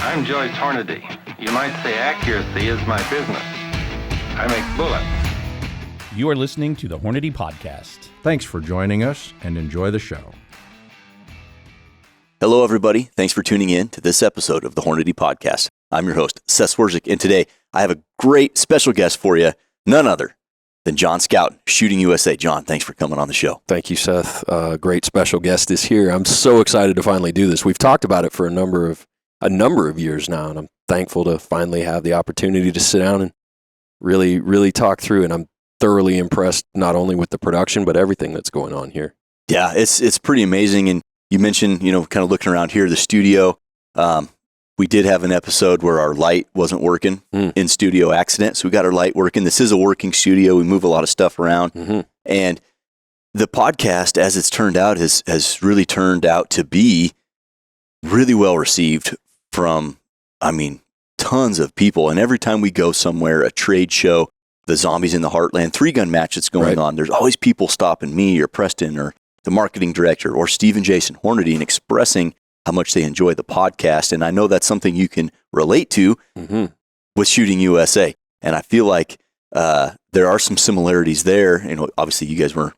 I'm Joyce Hornady. You might say accuracy is my business. I make bullets. You are listening to the Hornady Podcast. Thanks for joining us and enjoy the show. Hello, everybody. Thanks for tuning in to this episode of the Hornady Podcast. I'm your host, Seth, and today I have a great special guest for you, none other than John Scoutten, Shooting USA. John, thanks for coming on the show. Thank you, Seth. Great special guest is here. I'm so excited to finally do this. We've talked about it for a number of years now, and I'm thankful to finally have the opportunity to sit down and really talk through. And I'm thoroughly impressed not only with the production but everything that's going on here. Yeah, it's pretty amazing. And you mentioned, kind of looking around here, the studio. We did have an episode where our light wasn't working in studio accident. So we got our light working. This is a working studio. We move a lot of stuff around. Mm-hmm. And the podcast, as it's turned out, has really turned out to be really well received from, tons of people. And every time we go somewhere, a trade show, the Zombies in the Heartland 3-gun match that's going on, there's always people stopping me or Preston or the marketing director or Steve and Jason Hornady and expressing how much they enjoy the podcast. And I know that's something you can relate to with Shooting USA. And I feel like there are some similarities there. Obviously you guys are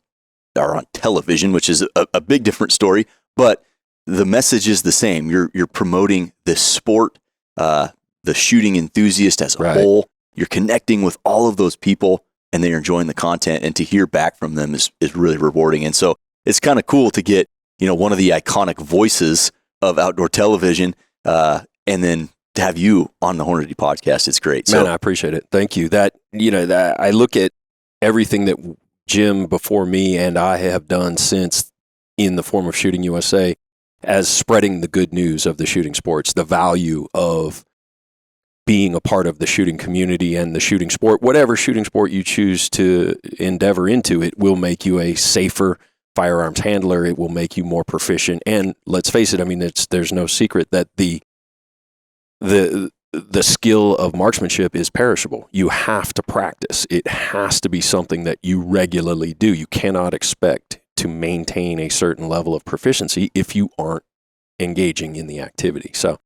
on television, which is a big different story, but the message is the same. You're promoting this sport, the shooting enthusiast as a whole. You're connecting with all of those people and they're enjoying the content, and to hear back from them is really rewarding. And so it's kind of cool to get, one of the iconic voices of outdoor television, and then to have you on the Hornady Podcast. It's great. Man, I appreciate it. Thank you. That I look at everything that Jim before me and I have done since in the form of Shooting USA as spreading the good news of the shooting sports, the value of being a part of the shooting community and the shooting sport. Whatever shooting sport you choose to endeavor into, it will make you a safer firearms handler. It will make you more proficient. And let's face it, there's no secret that the skill of marksmanship is perishable. You have to practice. It has to be something that you regularly do. You cannot expect to maintain a certain level of proficiency if you aren't engaging in the activity. So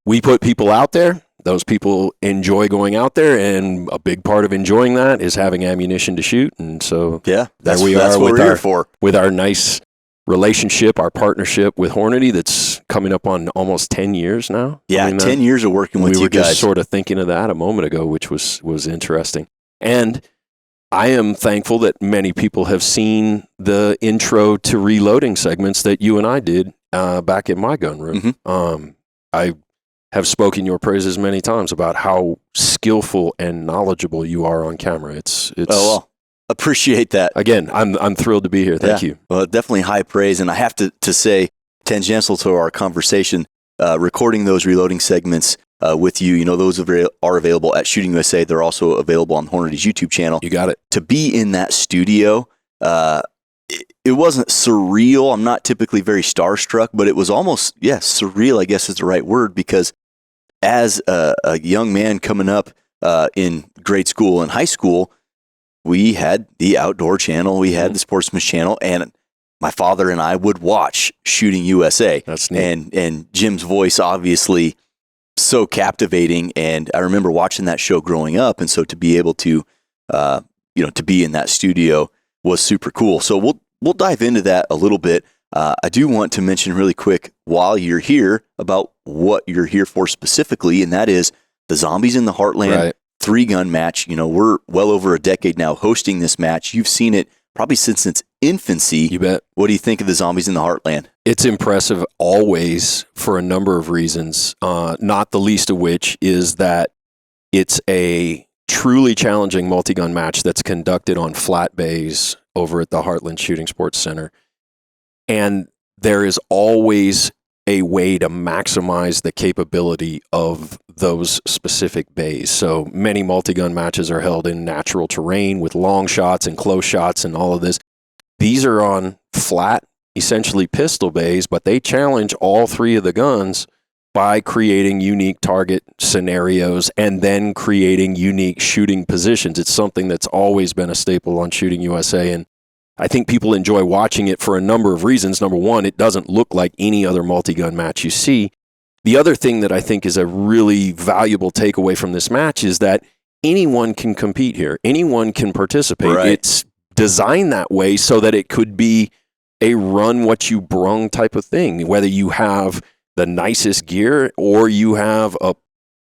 we put people out there. Those people enjoy going out there, and a big part of enjoying that is having ammunition to shoot. And so there we are with our nice relationship, our partnership with Hornady that's coming up on almost 10 years now. Yeah, 10 years of working with you guys. We were just sort of thinking of that a moment ago, which was interesting. And I am thankful that many people have seen the intro to reloading segments that you and I did back in my gun room. Mm-hmm. I have spoken your praises many times about how skillful and knowledgeable you are on camera. It's appreciate that. Again, I'm thrilled to be here. Thank you. Well, definitely high praise. And I have to say, tangential to our conversation, recording those reloading segments with you, those are available at Shooting USA. They're also available on Hornady's YouTube channel. You got it. To be in that studio, it wasn't surreal. I'm not typically very starstruck, but it was almost, surreal, I guess is the right word, because as a young man coming up in grade school and high school, we had the outdoor channel, we had the Sportsman's channel, and my father and I would watch Shooting USA. That's neat. And Jim's voice, obviously, so captivating. And I remember watching that show growing up, and so to be able to, to be in that studio was super cool. So we'll dive into that a little bit. I do want to mention really quick while you're here about what you're here for specifically, and that is the Zombies in the Heartland 3-gun match. We're well over a decade now hosting this match. You've seen it probably since its infancy. You bet. What do you think of the Zombies in the Heartland? It's impressive always for a number of reasons, not the least of which is that it's a truly challenging multi-gun match that's conducted on flat bays over at the Heartland Shooting Sports Center. And there is always a way to maximize the capability of those specific bays. So many multi-gun matches are held in natural terrain with long shots and close shots and all of this. These are on flat, essentially pistol bays, but they challenge all three of the guns by creating unique target scenarios and then creating unique shooting positions. It's something that's always been a staple on Shooting USA, and I think people enjoy watching it for a number of reasons. Number one, it doesn't look like any other multi-gun match you see. The other thing that I think is a really valuable takeaway from this match is that anyone can compete here. Anyone can participate. Right. It's designed that way so that it could be a run what you brung type of thing, whether you have the nicest gear or you have a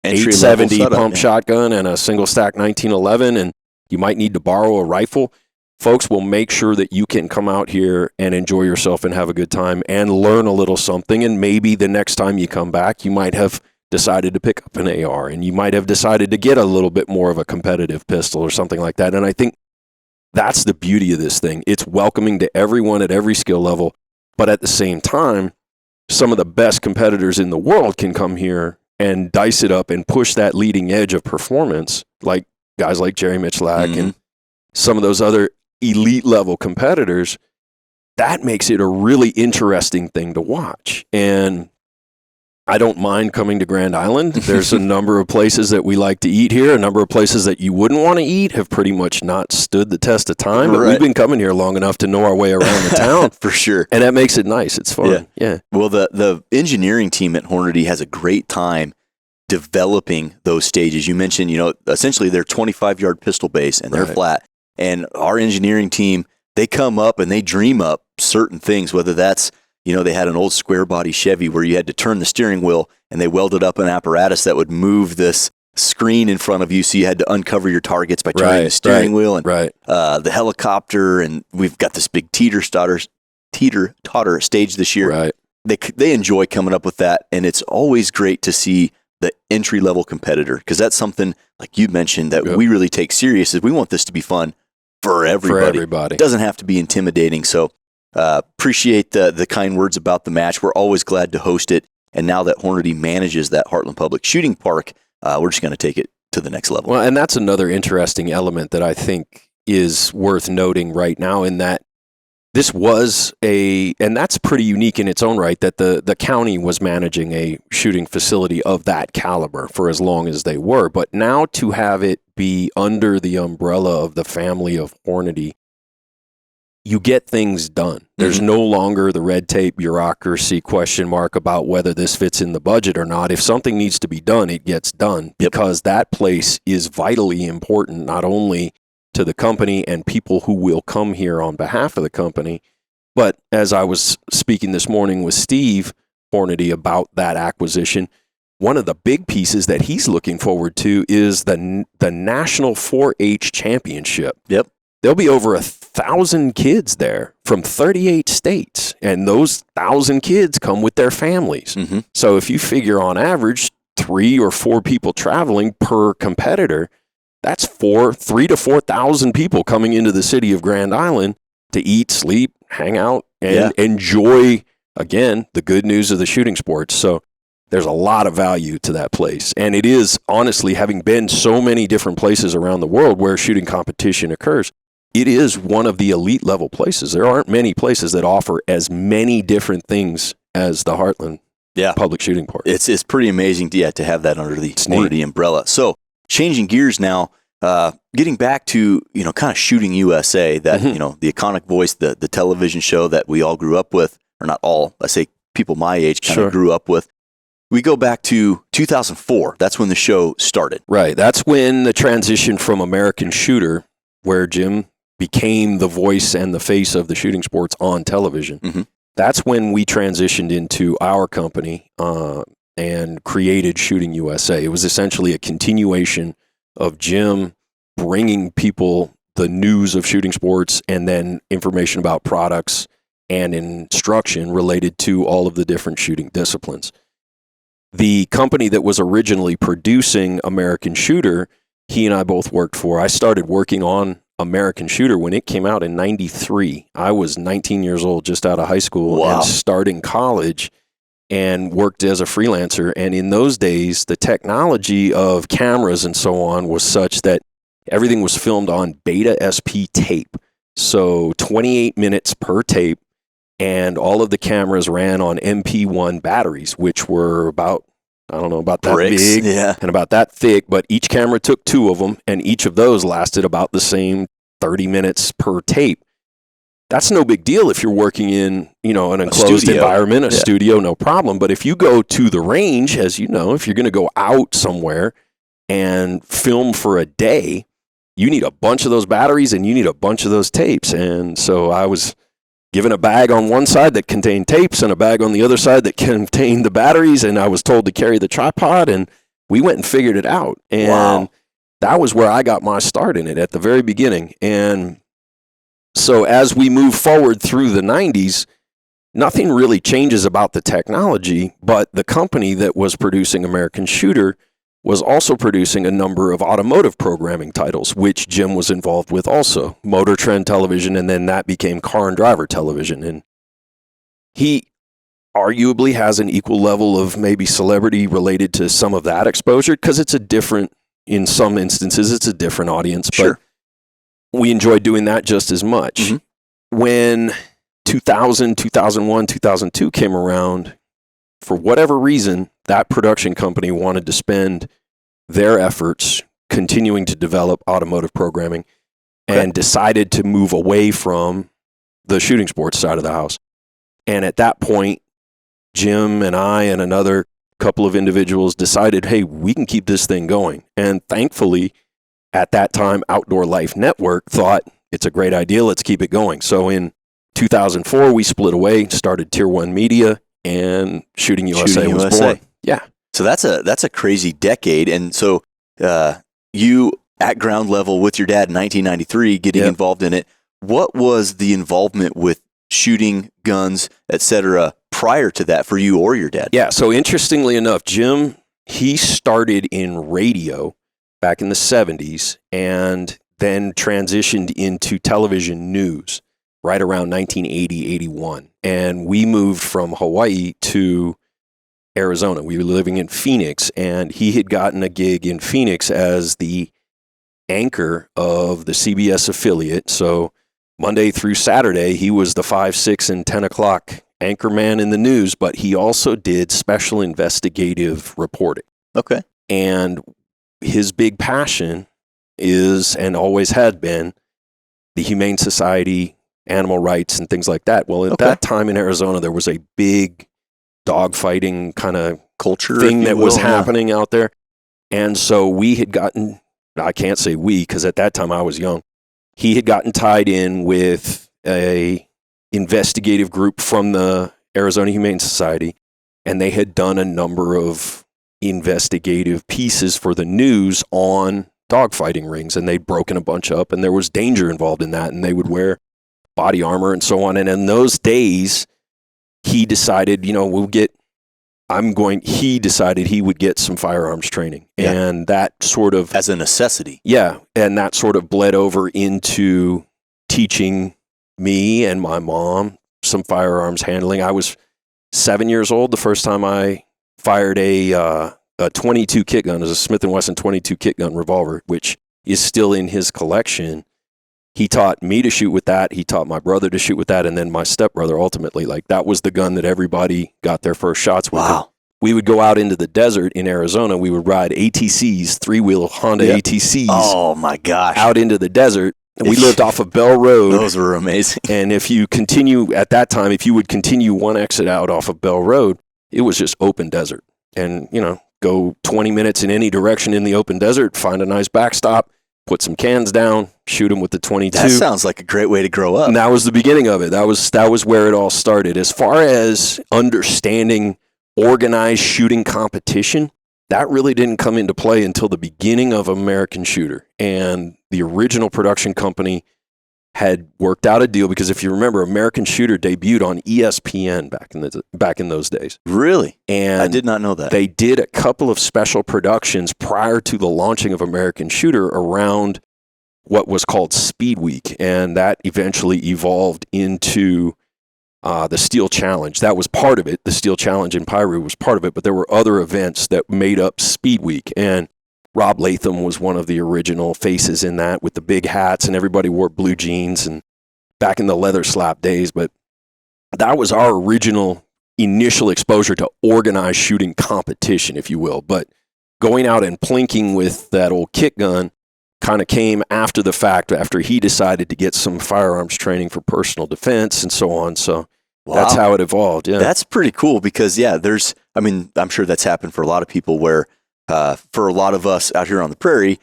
870 pump shotgun and a single stack 1911 and you might need to borrow a rifle. Folks will make sure that you can come out here and enjoy yourself and have a good time and learn a little something. And maybe the next time you come back, you might have decided to pick up an AR and you might have decided to get a little bit more of a competitive pistol or something like that. And I think that's the beauty of this thing. It's welcoming to everyone at every skill level. But at the same time, some of the best competitors in the world can come here and dice it up and push that leading edge of performance, like guys like Jerry Michalak and some of those other elite level competitors. That makes it a really interesting thing to watch. And I don't mind coming to Grand Island. There's a number of places that we like to eat here. A number of places that you wouldn't want to eat have pretty much not stood the test of time. But we've been coming here long enough to know our way around the town. For sure. And that makes it nice. It's fun. Yeah. Well, the engineering team at Hornady has a great time developing those stages. You mentioned, essentially they're 25-yard pistol base and they're flat. And our engineering team, they come up and they dream up certain things, whether that's, they had an old square body Chevy where you had to turn the steering wheel and they welded up an apparatus that would move this screen in front of you. So you had to uncover your targets by turning the steering wheel and the helicopter. And we've got this big teeter-totter stage this year. Right. They enjoy coming up with that. And it's always great to see the entry-level competitor, because that's something, like you mentioned, that we really take serious. Is we want this to be fun for everybody. It doesn't have to be intimidating. So appreciate the kind words about the match. We're always glad to host it. And now that Hornady manages that Heartland Public Shooting Park, we're just going to take it to the next level. Well, and that's another interesting element that I think is worth noting right now, in that this was and that's pretty unique in its own right, that the county was managing a shooting facility of that caliber for as long as they were. But now to have it be under the umbrella of the family of Hornady, you get things done. There's no longer the red tape bureaucracy question mark about whether this fits in the budget or not. If something needs to be done, it gets done, because that place is vitally important, not only to the company and people who will come here on behalf of the company, but as I was speaking this morning with Steve Hornady about that acquisition, one of the big pieces that he's looking forward to is the National 4-H Championship. Yep. There'll be over 1,000 kids there from 38 states, and those 1,000 kids come with their families. So if you figure on average 3 or 4 people traveling per competitor, that's 3,000 to 4,000 people coming into the city of Grand Island to eat, sleep, hang out, and enjoy, again, the good news of the shooting sports. So there's a lot of value to that place. And it is, honestly, having been so many different places around the world where shooting competition occurs, it is one of the elite level places. There aren't many places that offer as many different things as the Heartland Public Shooting Park. It's pretty amazing to have that under the Hornady umbrella. So changing gears now, getting back to, kind of Shooting USA, that, the iconic voice, the television show that we all grew up with, or not all, I say people my age kind of grew up with. We go back to 2004. That's when the show started. Right. That's when the transition from American Shooter, where Jim became the voice and the face of the shooting sports on television. That's when we transitioned into our company and created Shooting USA. It was essentially a continuation of Jim bringing people the news of shooting sports and then information about products and instruction related to all of the different shooting disciplines. The company that was originally producing American Shooter, he and I both worked for. I started working on American Shooter when it came out in 93. I was 19 years old, just out of high school and starting college, and worked as a freelancer. And in those days, the technology of cameras and so on was such that everything was filmed on Beta SP tape. So 28 minutes per tape, and all of the cameras ran on MP1 batteries, which were about that big and about that thick, but each camera took 2 of them, and each of those lasted about the same 30 minutes per tape. that's no big deal if you're working in, an enclosed environment, a studio, no problem. But if you go to the range, as you know, if you're going to go out somewhere and film for a day, you need a bunch of those batteries and you need a bunch of those tapes. And so I was given a bag on one side that contained tapes and a bag on the other side that contained the batteries, and I was told to carry the tripod, and we went and figured it out. And that was where I got my start in it at the very beginning. And so as we move forward through the 90s, nothing really changes about the technology, but the company that was producing American Shooter was also producing a number of automotive programming titles, which Jim was involved with also. Motor Trend Television, and then that became Car and Driver Television. And he arguably has an equal level of maybe celebrity related to some of that exposure, because in some instances, it's a different audience. Sure. But we enjoyed doing that just as much. Mm-hmm. When 2000, 2001, 2002 came around, for whatever reason, that production company wanted to spend their efforts continuing to develop automotive programming and decided to move away from the shooting sports side of the house. And at that point, Jim and I and another couple of individuals decided, hey, we can keep this thing going. And thankfully, at that time, Outdoor Life Network thought it's a great idea, let's keep it going. So in 2004, we split away, started Tier 1 Media, and Shooting USA was born. Yeah. So that's a crazy decade. And so you, at ground level with your dad in 1993, getting involved in it, what was the involvement with shooting, guns, etc., prior to that for you or your dad? Yeah, so interestingly enough, Jim, he started in radio back in the 70s and then transitioned into television news right around 1980, 81. And we moved from Hawaii to Arizona. We were living in Phoenix, and he had gotten a gig in Phoenix as the anchor of the CBS affiliate. So Monday through Saturday, he was the 5, 6, and 10 o'clock anchor man in the news, but he also did special investigative reporting. Okay. And his big passion is, and always had been, the Humane Society, animal rights, and things like that. Well, at that time in Arizona, there was a big dogfighting kind of culture thing that was happening out there. And so we had gotten, I can't say we, because at that time I was young, he had gotten tied in with a investigative group from the Arizona Humane Society, and they had done a number of investigative pieces for the news on dogfighting rings, and they'd broken a bunch up, and there was danger involved in that, and they would wear body armor and so on. And in those days, he decided, he decided he would get some firearms training. Yeah. And that sort of... as a necessity. Yeah. And that sort of bled over into teaching me and my mom some firearms handling. I was 7 years old the first time I fired a 22 kit gun. It was a Smith & Wesson 22 kit gun revolver, which is still in his collection. He taught me to shoot with that. He taught my brother to shoot with that. And then my stepbrother, ultimately, that was the gun that everybody got their first shots with. Wow. We would go out into the desert in Arizona. We would ride ATCs, 3-wheel Honda ATCs. Oh my gosh. Out into the desert. And we lived off of Bell Road. Those were amazing. And if you continue, at that time, if you would continue one exit out off of Bell Road, it was just open desert. And, go 20 minutes in any direction in the open desert, find a nice backstop, put some cans down, shoot them with the 22. That sounds like a great way to grow up. And that was the beginning of it. That was where it all started. As far as understanding organized shooting competition, that really didn't come into play until the beginning of American Shooter. And the original production company had worked out a deal, because if you remember, American Shooter debuted on ESPN back in those days. Really? And I did not know that. They did a couple of special productions prior to the launching of American Shooter around what was called Speed Week, and that eventually evolved into the Steel Challenge. That was part of it. The Steel Challenge in Piru was part of it, but there were other events that made up Speed Week, and Rob Latham was one of the original faces in that, with the big hats, and everybody wore blue jeans, and back in the leather slap days. But that was our original initial exposure to organized shooting competition, if you will. But going out and plinking with that old kit gun kind of came after the fact, after he decided to get some firearms training for personal defense and so on. So that's how it evolved. Yeah. That's pretty cool because, I'm sure that's happened for a lot of people where for a lot of us out here on the prairie,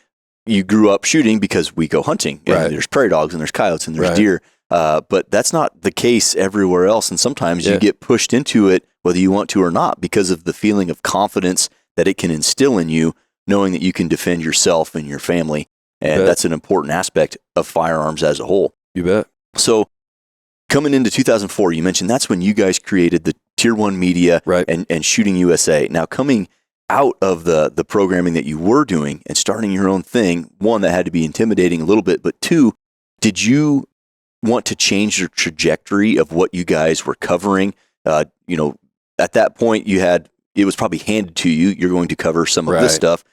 you grew up shooting because we go hunting. And there's prairie dogs and there's coyotes and there's deer. But that's not the case everywhere else. And sometimes you get pushed into it, whether you want to or not, because of the feeling of confidence that it can instill in you, knowing that you can defend yourself and your family. And that's an important aspect of firearms as a whole. You bet. So coming into 2004, you mentioned that's when you guys created the Tier 1 Media and Shooting USA. Now, coming out of the programming that you were doing and starting your own thing, one, that had to be intimidating a little bit, but two, did you want to change the trajectory of what you guys were covering? At that point, it was probably handed to you. You're going to cover some of this stuff.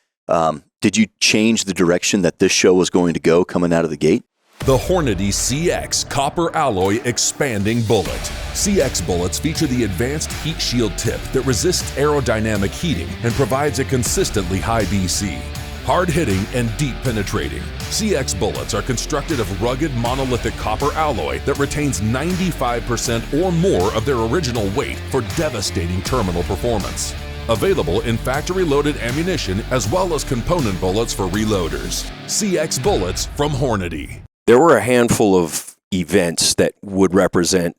Did you change the direction that this show was going to go coming out of the gate? The Hornady CX Copper Alloy Expanding Bullet. CX bullets feature the advanced heat shield tip that resists aerodynamic heating and provides a consistently high BC. Hard-hitting and deep penetrating, CX bullets are constructed of rugged monolithic copper alloy that retains 95% or more of their original weight for devastating terminal performance. Available in factory-loaded ammunition as well as component bullets for reloaders. CX bullets from Hornady. There were a handful of events that would represent,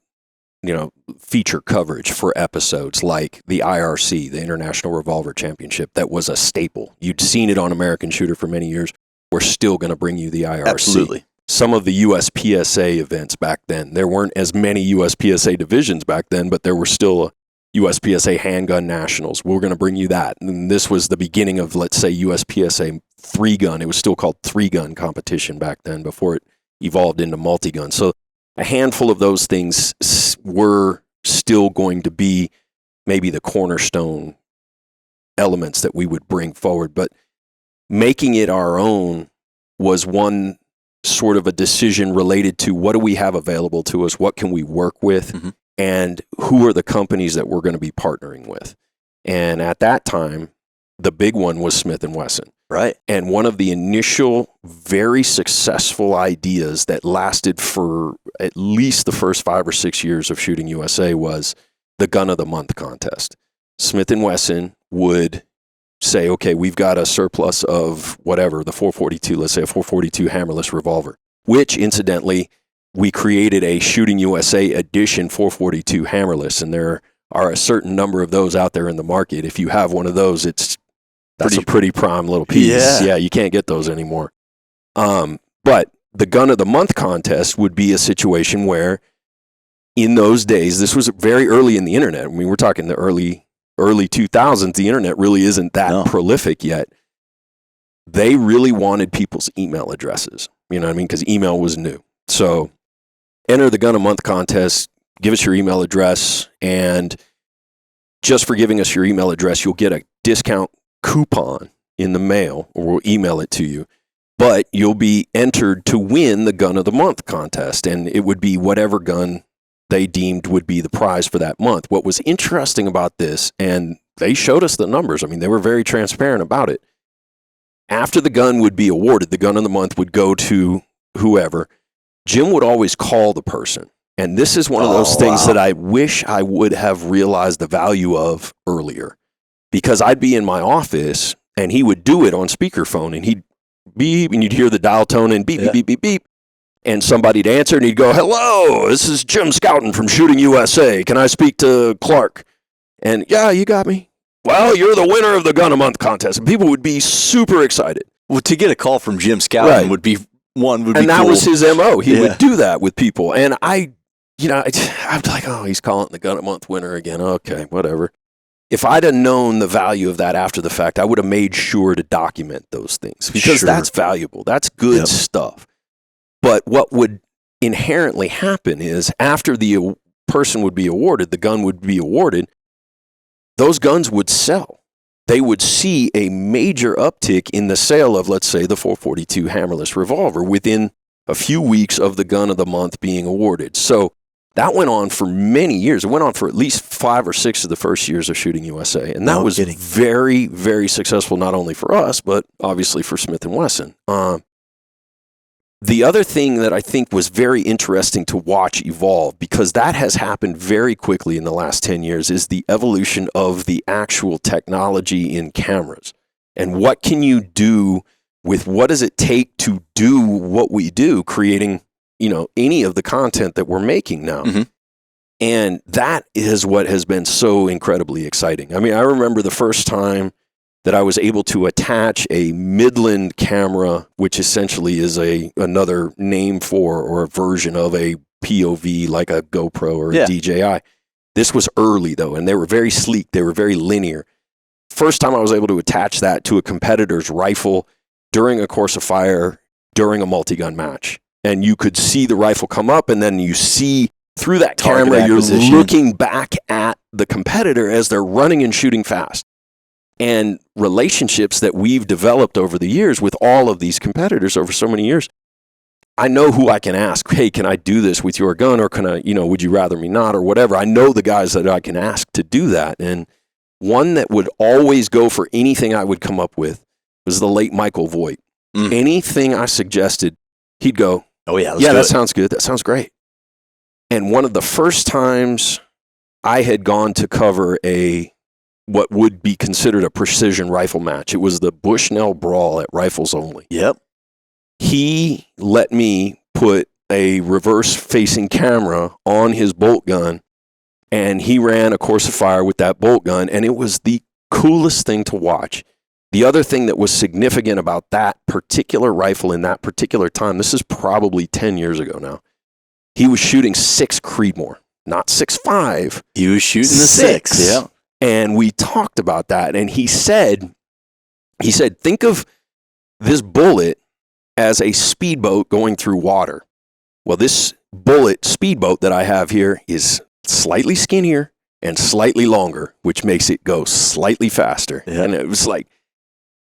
feature coverage for episodes, like the IRC, the International Revolver Championship. That was a staple. You'd seen it on American Shooter for many years. We're still going to bring you the IRC. Absolutely. Some of the USPSA events back then, there weren't as many USPSA divisions back then, but there were still a USPSA Handgun Nationals. We're going to bring you that. And this was the beginning of, let's say, USPSA 3-gun. It was still called 3-gun competition back then before it evolved into multi-gun. So a handful of those things were still going to be maybe the cornerstone elements that we would bring forward. But making it our own was one sort of a decision related to what do we have available to us, what can we work with, and who are the companies that we're going to be partnering with. And at that time, the big one was Smith & Wesson. Right. And one of the initial very successful ideas that lasted for at least the first 5 or 6 years of Shooting USA was the Gun of the Month contest. Smith & Wesson would say, okay, we've got a surplus of whatever, the 442, let's say a 442 hammerless revolver, which incidentally, we created a Shooting USA edition 442 hammerless, and there are a certain number of those out there in the market. If you have one of those, that's a pretty prime little piece. Yeah, you can't get those anymore. But the Gun of the Month contest would be a situation where in those days, this was very early in the internet. I mean, we're talking the early 2000s. The internet really isn't that prolific yet. They really wanted people's email addresses, you know what I mean? Because email was new. So enter the Gun of the Month contest, give us your email address, and just for giving us your email address, you'll get a discount coupon in the mail, or we'll email it to you, but you'll be entered to win the Gun of the Month contest, and it would be whatever gun they deemed would be the prize for that month. What was interesting about this, and they showed us the numbers, I mean, they were very transparent about it. After the gun would be awarded, the Gun of the Month would go to whoever. Jim would always call the person, and this is one of those things that I wish I would have realized the value of earlier. Because I'd be in my office, and he would do it on speakerphone, and he'd beep, and you'd hear the dial tone, and beep, beep, beep, beep, beep. And somebody'd answer, and he'd go, hello, this is Jim Scouton from Shooting USA. Can I speak to Clark? And, yeah, you got me. Well, you're the winner of the Gun of the Month contest. And people would be super excited. Well, to get a call from Jim Scouton would be cool. And that was his MO. He would do that with people. And I'd be like, oh, he's calling the Gun of the Month winner again. Okay, whatever. If I'd have known the value of that after the fact, I would have made sure to document those things because that's valuable. That's good stuff. But what would inherently happen is after the person would be awarded, the gun would be awarded, those guns would sell. They would see a major uptick in the sale of, let's say, the 442 hammerless revolver within a few weeks of the Gun of the Month being awarded. So that went on for many years. It went on for at least 5 or 6 of the first years of Shooting USA. And that was very, very successful, not only for us, but obviously for Smith & Wesson. The other thing that I think was very interesting to watch evolve, because that has happened very quickly in the last 10 years, is the evolution of the actual technology in cameras. And what can you do with what does it take to do what we do, creating, any of the content that we're making now. Mm-hmm. And that is what has been so incredibly exciting. I mean, I remember the first time that I was able to attach a Midland camera, which essentially is another name for or a version of a POV like a GoPro or a DJI. This was early though, and they were very sleek. They were very linear. First time I was able to attach that to a competitor's rifle during a course of fire, during a multi-gun match. And you could see the rifle come up, and then you see through that camera, you're looking back at the competitor as they're running and shooting fast. And relationships that we've developed over the years with all of these competitors over so many years, I know who I can ask, hey, can I do this with your gun? Or can I, would you rather me not, or whatever. I know the guys that I can ask to do that. And one that would always go for anything I would come up with was the late Michael Voigt. Anything I suggested, he'd go, oh yeah, that sounds good. That sounds great. And one of the first times I had gone to cover what would be considered a precision rifle match, it was the Bushnell Brawl at Rifles Only. Yep. He let me put a reverse-facing camera on his bolt gun, and he ran a course of fire with that bolt gun, and it was the coolest thing to watch. The other thing that was significant about that particular rifle in that particular time, this is probably 10 years ago now, he was shooting 6 Creedmoor, not 6.5. He was shooting the 6. Yeah. And we talked about that, and he said, think of this bullet as a speedboat going through water. Well, this bullet speedboat that I have here is slightly skinnier and slightly longer, which makes it go slightly faster. Yeah. And it was like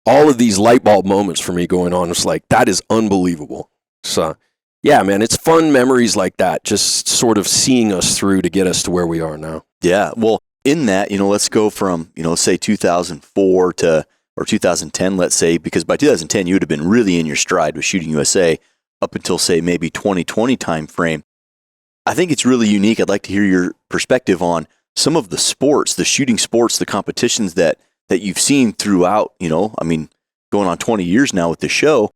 all of these light bulb moments for me going on. It's like, that is unbelievable. So yeah, man, it's fun memories like that, just sort of seeing us through to get us to where we are now. Yeah. Well, in that, let's go from, say 2004 or 2010, let's say, because by 2010, you would have been really in your stride with Shooting USA up until, say, maybe 2020 time frame. I think it's really unique. I'd like to hear your perspective on some of the sports, the shooting sports, the competitions that you've seen throughout, going on 20 years now with the show.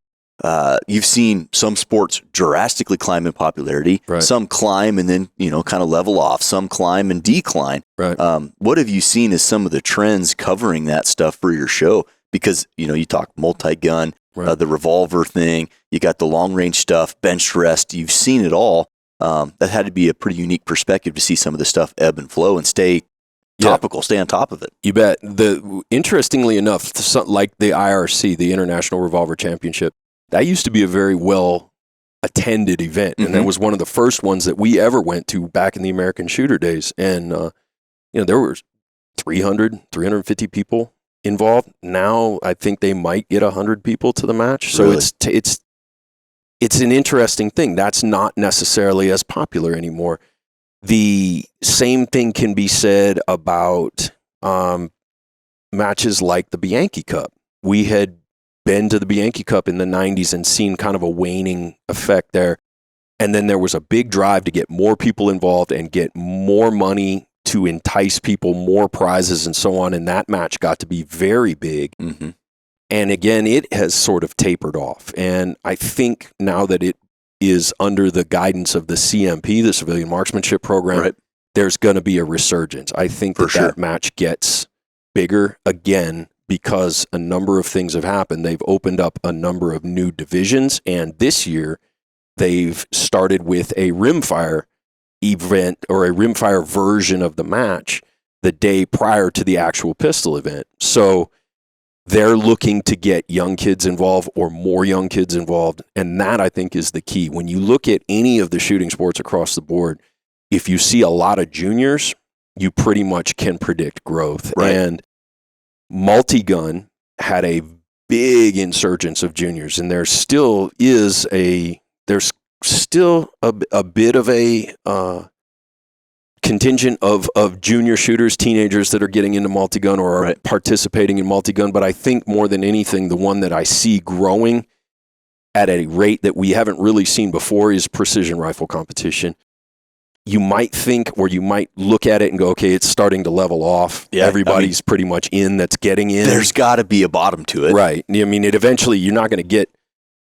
You've seen some sports drastically climb in popularity, right. Some climb and then, kind of level off, some climb and decline. Right. What have you seen as some of the trends covering that stuff for your show? Because, you talk multi-gun, right. The revolver thing, you got the long range stuff, bench rest, you've seen it all. That had to be a pretty unique perspective to see some of the stuff ebb and flow and stay topical, stay on top of it. You bet. Interestingly enough, like the IRC, the International Revolver Championship, that used to be a very well-attended event, and that was one of the first ones that we ever went to back in the American Shooter days. And, there were 350 people involved. Now, I think they might get 100 people to the match. So really? It's an interesting thing. That's not necessarily as popular anymore. The same thing can be said about matches like the Bianchi Cup. We had been to the Bianchi Cup in the 90s and seen kind of a waning effect there. And then there was a big drive to get more people involved and get more money to entice people, more prizes and so on. And that match got to be very big. Mm-hmm. And again, it has sort of tapered off. And I think now that it is under the guidance of the CMP, the Civilian Marksmanship Program, right. There's going to be a resurgence. I think that match gets bigger again, because a number of things have happened. They've opened up a number of new divisions, and this year they've started with a rimfire event or a rimfire version of the match the day prior to the actual pistol event. So they're looking to get young kids involved or more young kids involved, and that I think is the key. When you look at any of the shooting sports across the board, if you see a lot of juniors, you pretty much can predict growth. Right. And multi-gun had a big insurgence of juniors, and there still is a bit of a contingent of junior shooters, teenagers that are getting into multi-gun or are participating in multi-gun. But I think more than anything, the one that I see growing at a rate that we haven't really seen before is precision rifle competition. You might think, or you might look at it and go, okay, it's starting to level off. Yeah, Everybody's pretty much in that's getting in. There's got to be a bottom to it. Right. I mean, it eventually, you're not going to get,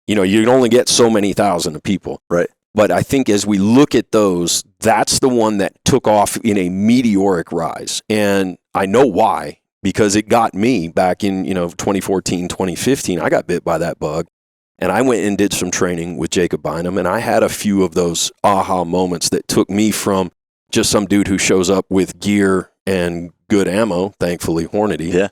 you can only get so many thousand of people. Right. But I think as we look at those, that's the one that took off in a meteoric rise. And I know why, because it got me back in, 2014, 2015. I got bit by that bug. And I went and did some training with Jacob Bynum, and I had a few of those aha moments that took me from just some dude who shows up with gear and good ammo, thankfully Hornady,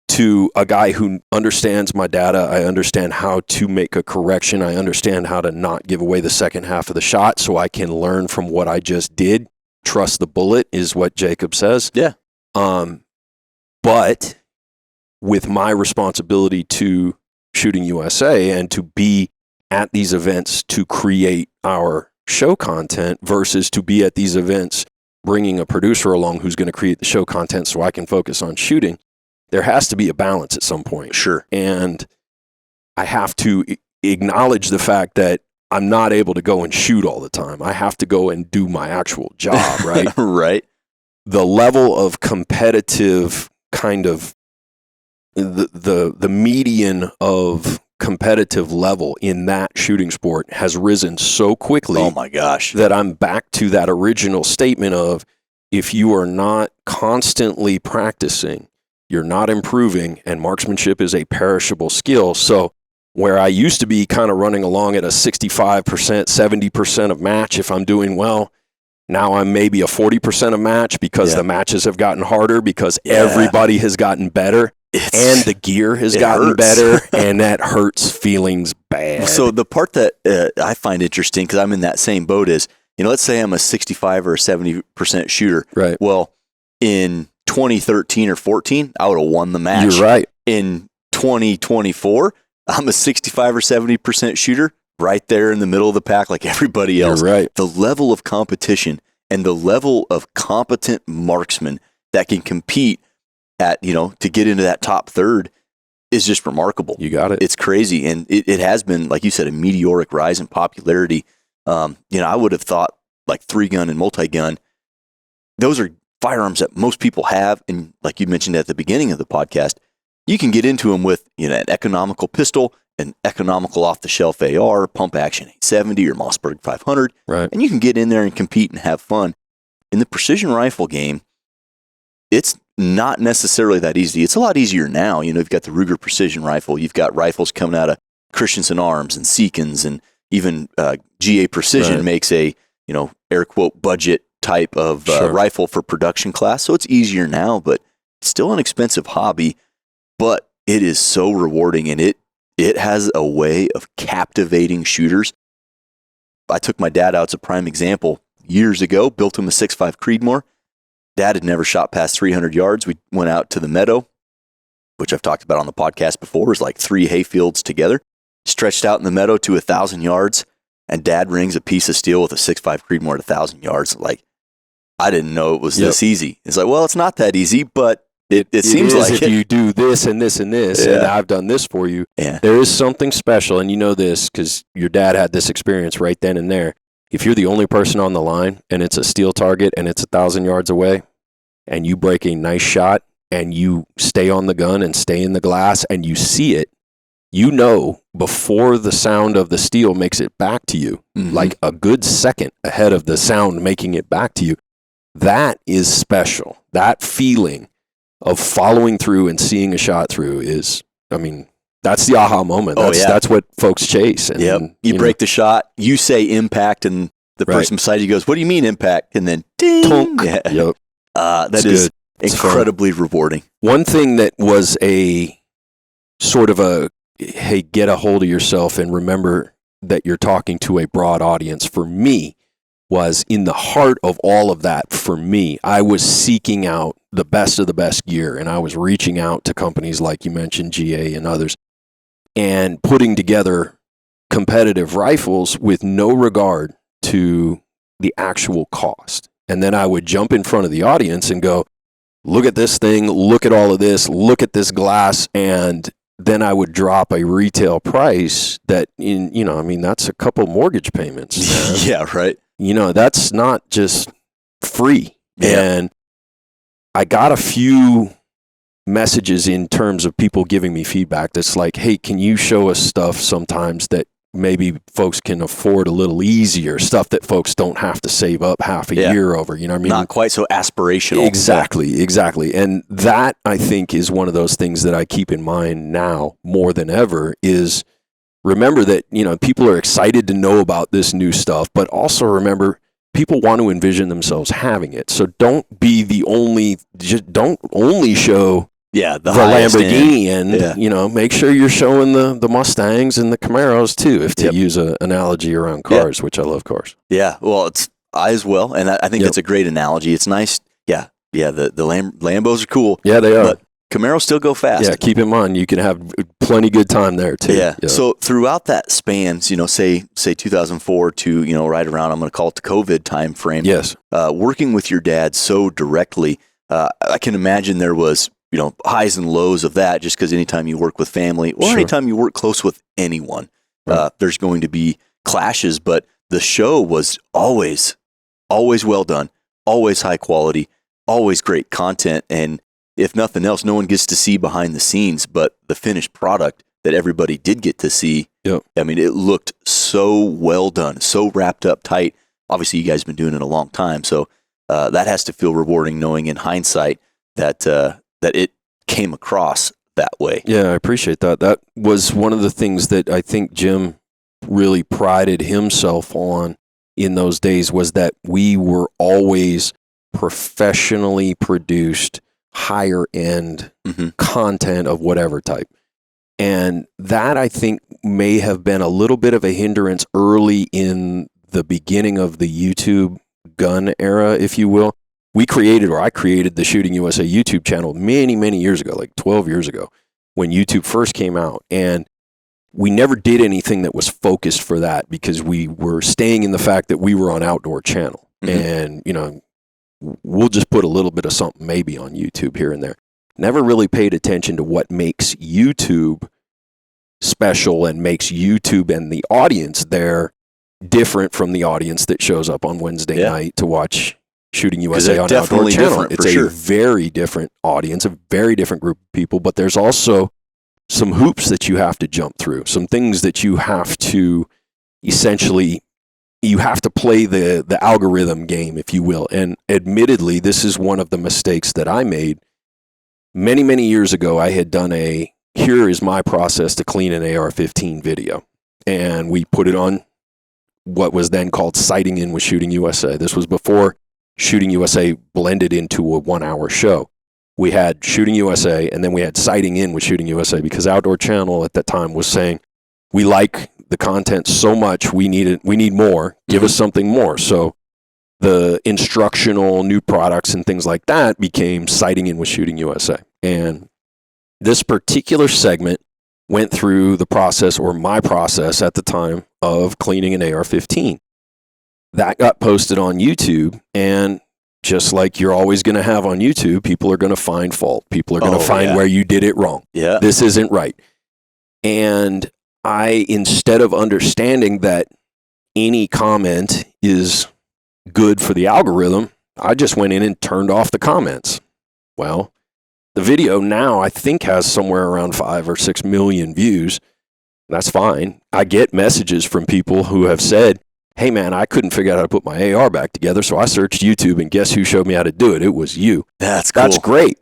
to a guy who understands my data. I understand how to make a correction. I understand how to not give away the second half of the shot so I can learn from what I just did. Trust the bullet is what Jacob says. Yeah. But with my responsibility to Shooting USA and to be at these events to create our show content versus to be at these events bringing a producer along who's going to create the show content so I can focus on shooting, there has to be a balance at some point. Sure. And I have to acknowledge the fact that I'm not able to go and shoot all the time. I have to go and do my actual job, right? Right. The level of competitive kind of the median of competitive level in that shooting sport has risen so quickly. Oh my gosh. That I'm back to that original statement of, if you are not constantly practicing, you're not improving, and marksmanship is a perishable skill. So where I used to be kind of running along at a 65%, 70% of match if I'm doing well, now I'm maybe a 40% of match because the matches have gotten harder because everybody has gotten better. And the gear has gotten better, and that hurts feelings bad. So the part that I find interesting, because I'm in that same boat, is, let's say I'm a 65 or a 70% shooter. Right. Well, in 2013 or 14, I would have won the match. You're right. In 2024, I'm a 65 or 70% shooter, right there in the middle of the pack like everybody else. You're right. The level of competition and the level of competent marksmen that can compete at, to get into that top third is just remarkable. You got it. It's crazy. And it has been, like you said, a meteoric rise in popularity. I would have thought like 3-gun and multi-gun, those are firearms that most people have. And like you mentioned at the beginning of the podcast, you can get into them with, an economical pistol, an economical off-the-shelf AR, pump action 870 or Mossberg 500. Right. And you can get in there and compete and have fun. In the precision rifle game, it's not necessarily that easy. It's a lot easier now. You've got the Ruger precision rifle. You've got rifles coming out of Christensen Arms and Seekins, and even GA Precision makes a, air quote, budget type of rifle for production class. So it's easier now, but it's still an expensive hobby. But it is so rewarding, and it has a way of captivating shooters. I took my dad out as a prime example years ago, built him a 6.5 Creedmoor. Dad had never shot past 300 yards. We went out to the meadow, which I've talked about on the podcast before. It was like 3 hayfields together, stretched out in the meadow to 1,000 yards, and Dad rings a piece of steel with a 6.5 Creedmoor at 1,000 yards. Like, I didn't know it was this easy. It's like, well, it's not that easy, but it seems like if you do this and this and this, and I've done this for you, there is something special, and you know this because your dad had this experience right then and there. If you're the only person on the line and it's a steel target and it's 1,000 yards away and you break a nice shot and you stay on the gun and stay in the glass and you see it, before the sound of the steel makes it back to you, like a good second ahead of the sound making it back to you, that is special. That feeling of following through and seeing a shot through is, that's the aha moment. That's what folks chase. And, You break the shot, you say impact, and the person beside you goes, "What do you mean impact?" And then ding. Tonk. Yeah. Yep. That is incredibly rewarding. One thing that was a sort of a, hey, get a hold of yourself and remember that you're talking to a broad audience for me was in the heart of all of that. For me, I was seeking out the best of the best gear, and I was reaching out to companies like you mentioned, GA and others, and putting together competitive rifles with no regard to the actual cost. And then I would jump in front of the audience and go, look at this thing, look at all of this, look at this glass, and then I would drop a retail price that that's a couple mortgage payments. Yeah, right. That's not just free. Yeah. And I got a few messages in terms of people giving me feedback that's like, hey, can you show us stuff sometimes that maybe folks can afford a little easier, stuff that folks don't have to save up half a year over, you know what I mean? Not quite so aspirational. Exactly. And that, I think, is one of those things that I keep in mind now more than ever is remember that, people are excited to know about this new stuff, but also remember people want to envision themselves having it. So don't only show the Lamborghini end. Make sure you're showing the Mustangs and the Camaros too, to use an analogy around cars, which I love cars. Yeah, well, I as well, and I think that's a great analogy. It's nice. Yeah, the Lambos are cool. Yeah, they are. But Camaros still go fast. Yeah, keep in mind, you can have plenty good time there too. Yeah. So throughout that span, say 2004 to, right around, I'm going to call it the COVID time frame. Yes. Working with your dad so directly, I can imagine there was, highs and lows of that, just because anytime you work with family or anytime you work close with anyone, there's going to be clashes, but the show was always well done, always high quality, always great content. And if nothing else, no one gets to see behind the scenes, but the finished product that everybody did get to see, I mean, it looked so well done, so wrapped up tight. Obviously, you guys have been doing it a long time, so that has to feel rewarding knowing in hindsight that it came across that way. Yeah, I appreciate that. That was one of the things that I think Jim really prided himself on in those days, was that we were always professionally produced, higher end content of whatever type. And that, I think, may have been a little bit of a hindrance early in the beginning of the YouTube gun era, if you will. I created the Shooting USA YouTube channel many, many years ago, like 12 years ago, when YouTube first came out. And we never did anything that was focused for that, because we were staying in the fact that we were on Outdoor Channel. And, we'll just put a little bit of something maybe on YouTube here and there. Never really paid attention to what makes YouTube special and makes YouTube and the audience there different from the audience that shows up on Wednesday night to watch Shooting USA on Outdoor Channel. It's a very different audience, a very different group of people, but there's also some hoops that you have to jump through, some things that you have to essentially, you have to play the algorithm game, if you will. And admittedly, this is one of the mistakes that I made. Many, many years ago, I had done here is my process to clean an AR-15 video. And we put it on what was then called Sighting In with Shooting USA. This was before Shooting USA blended into a 1-hour show. We had Shooting USA, and then we had Sighting In with Shooting USA, because Outdoor Channel at that time was saying, we like the content so much, we need more, give us something more. So the instructional new products and things like that became Sighting In with Shooting USA. And this particular segment went through the process, or my process at the time, of cleaning an AR-15. That got posted on YouTube, and just like you're always going to have on YouTube, people are going to find fault. People are going to find where you did it wrong. Yeah. This isn't right. And I, instead of understanding that any comment is good for the algorithm, I just went in and turned off the comments. Well, the video now I think has somewhere around 5 or 6 million views. That's fine. I get messages from people who have said, hey man, I couldn't figure out how to put my AR back together, so I searched YouTube, and guess who showed me how to do it? It was you. That's cool. That's great.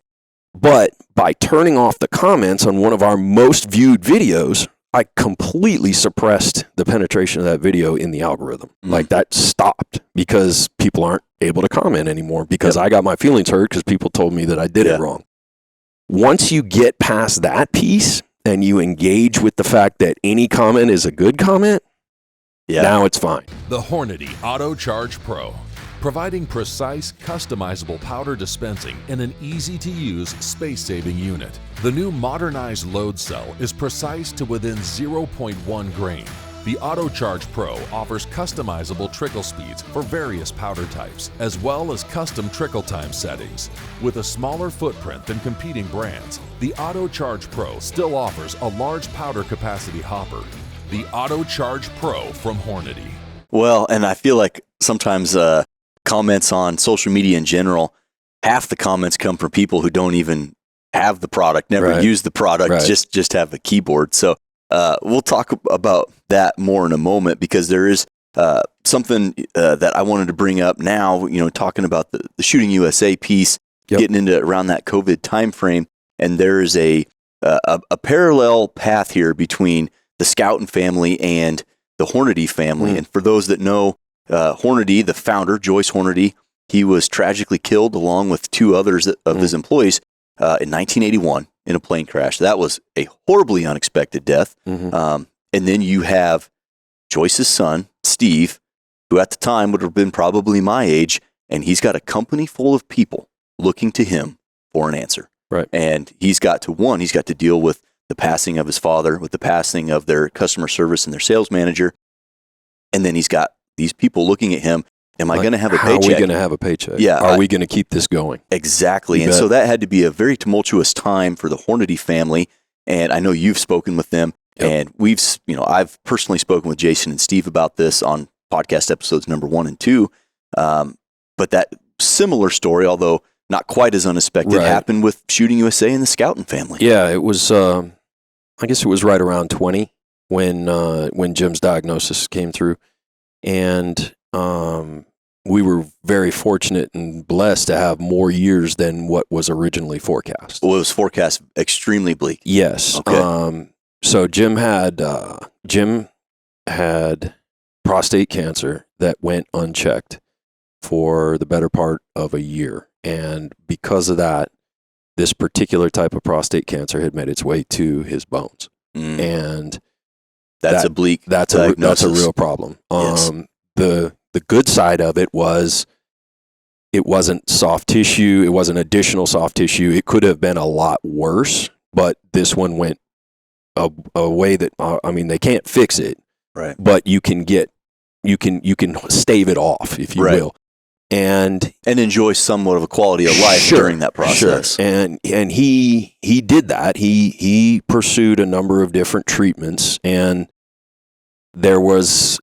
But by turning off the comments on one of our most viewed videos, I completely suppressed the penetration of that video in the algorithm. Like, that stopped because people aren't able to comment anymore, because I got my feelings hurt because people told me that I did it wrong. Once you get past that piece and you engage with the fact that any comment is a good comment, now it's fine. The Hornady Auto Charge Pro, providing precise, customizable powder dispensing in an easy-to-use, space-saving unit. The new modernized load cell is precise to within 0.1 grain, The AutoCharge Pro offers customizable trickle speeds for various powder types, as well as custom trickle time settings. With a smaller footprint than competing brands, the AutoCharge Pro still offers a large powder capacity hopper. The AutoCharge Pro from Hornady. Well, and I feel like sometimes comments on social media in general, half the comments come from people who don't even have the product, never use the product, just have the keyboard. So we'll talk about that more in a moment, because there is something that I wanted to bring up now, talking about the Shooting USA piece, getting into around that COVID timeframe. And there is a parallel path here between the Scoutten family and the Hornady family. And for those that know, Hornady, the founder, Joyce Hornady, he was tragically killed along with two others of his employees in 1981 in a plane crash. That was a horribly unexpected death. And then you have Joyce's son, Steve, who at the time would have been probably my age, and he's got a company full of people looking to him for an answer. Right. And he's got to deal with the passing of his father, with the passing of their customer service and their sales manager. And then he's got these people looking at him. Am I going to have a paycheck? How are we going to have a paycheck? Yeah. Are we going to keep this going? Exactly. And so that had to be a very tumultuous time for the Hornady family. And I know you've spoken with them. And I've personally spoken with Jason and Steve about this on podcast episodes number 1 and 2. But that similar story, although not quite as unexpected, happened with Shooting USA and the Scoutten family. Yeah, it was, I guess it was right around 20 when Jim's diagnosis came through. And we were very fortunate and blessed to have more years than what was originally forecast. Well, it was forecast extremely bleak. Yes. Okay. So Jim had prostate cancer that went unchecked for the better part of a year. And because of that, this particular type of prostate cancer had made its way to his bones. And that's a bleak diagnosis. That's a real problem. Yes. The good side of it was it wasn't soft tissue. It wasn't additional soft tissue. It could have been a lot worse, but this one went a way that, they can't fix it, right? But you can stave it off, if you will. And enjoy somewhat of a quality of life during that process. Sure. And he did that. He pursued a number of different treatments, and there really